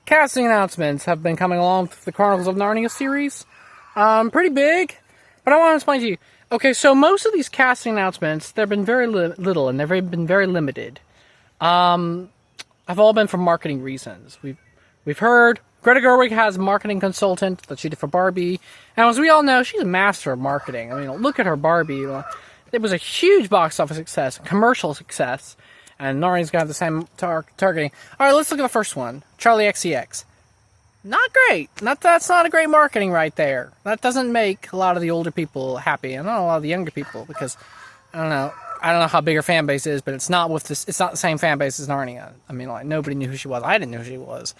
casting announcements have been coming along with the Chronicles of Narnia series. Pretty big, but I want to explain to you. Okay, so most of these casting announcements, they've been very little, and they've been very limited. Have all been for marketing reasons. We've heard Greta Gerwig has a marketing consultant that she did for Barbie, and as we all know, she's a master of marketing. I mean, look at her Barbie. It was a huge box office success, commercial success, and Narnia's got the same targeting. All right, let's look at the first one, Charlie XCX. Not great. That's not a great marketing right there. That doesn't make a lot of the older people happy, and not a lot of the younger people, because I don't know how big her fan base is, but it's not it's not the same fan base as Narnia. I mean, like, nobody knew who she was. I didn't know who she was.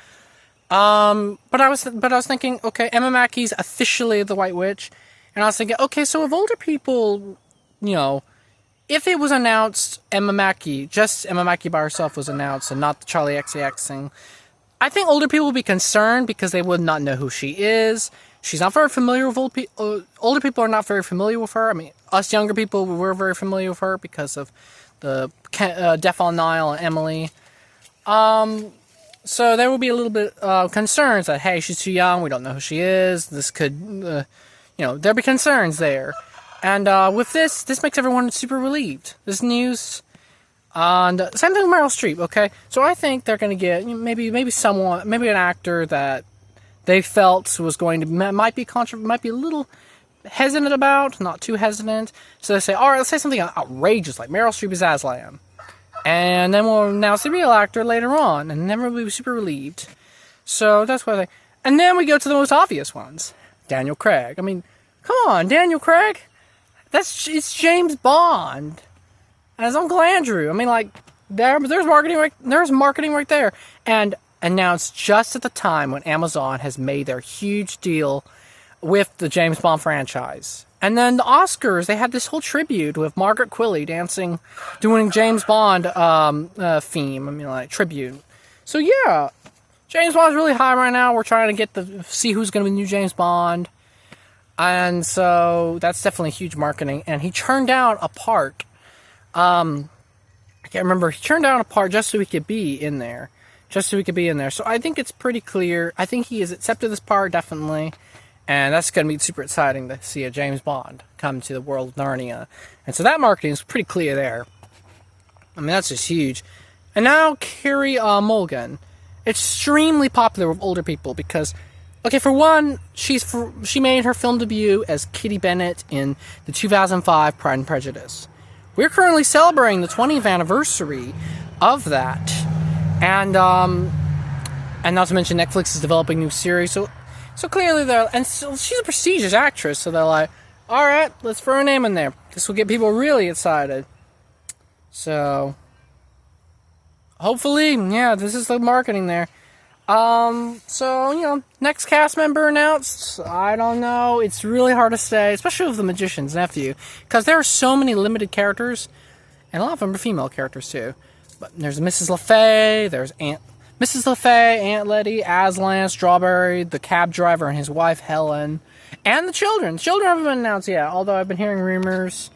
But I was thinking, okay, Emma Mackey's officially the White Witch, and I was thinking, okay, so if older people, if it was announced just Emma Mackey by herself was announced, and not the Charlie XCX thing, I think older people would be concerned because they would not know who she is. She's not very familiar with old people. Older people are not very familiar with her. I mean, us younger people, we're very familiar with her because of the Death on Nile and Emily. So there will be a little bit concerns that, hey, she's too young, we don't know who she is. This could, there'll be concerns there. And with this makes everyone super relieved. This news. And same thing with Meryl Streep, okay? So I think they're going to get maybe an actor that they felt was going to might be a little hesitant about, not too hesitant. So they say, all right, let's say something outrageous like Meryl Streep is Aslan, and then we'll announce the real actor later on, and then we'll be super relieved. So that's what I think. And then we go to the most obvious ones, Daniel Craig. I mean, come on, Daniel Craig. It's James Bond as Uncle Andrew. I mean, like, there's marketing right there, and announced just at the time when Amazon has made their huge deal with the James Bond franchise. And then the Oscars, they had this whole tribute with Margaret Qualley doing James Bond theme. I mean, like, tribute. So yeah, James Bond's really high right now. We're trying to see who's going to be the new James Bond. And so that's definitely huge marketing. And he turned down a part. I can't remember. He turned down a part just so he could be in there. So I think it's pretty clear. I think he has accepted this part, definitely. And that's going to be super exciting to see a James Bond come to the world of Narnia. And so that marketing is pretty clear there. I mean, that's just huge. And now Carey Mulligan. Extremely popular with older people because, okay, for one, she made her film debut as Kitty Bennett in the 2005 Pride and Prejudice. We're currently celebrating the 20th anniversary of that. And not to mention Netflix is developing a new series, so clearly she's a prestigious actress, so they're like, all right, let's throw her name in there. This will get people really excited. So hopefully, yeah, this is the marketing there. Next cast member announced. I don't know. It's really hard to say, especially with the Magician's Nephew, because there are so many limited characters, and a lot of them are female characters too. But there's Mrs. LaFay, there's Mrs. LaFay, Aunt Letty, Aslan, Strawberry, the cab driver and his wife Helen, and the children. The children haven't been announced yet, although I've been hearing rumors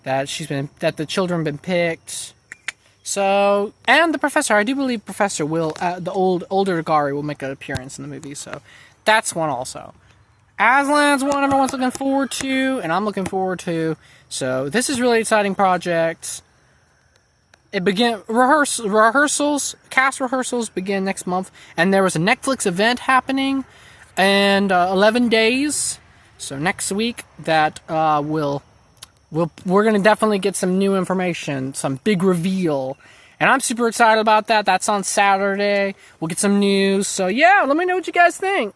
that the children have been picked. So, and the professor, I do believe Professor will, the older Gary will make an appearance in the movie, so that's one also. Aslan's one everyone's looking forward to, and I'm looking forward to, so this is really exciting project. It cast rehearsals begin next month, and there was a Netflix event happening, and 11 days, so next week, that we're going to definitely get some new information, some big reveal, and I'm super excited about that. That's on Saturday. We'll get some news, so yeah, let me know what you guys think.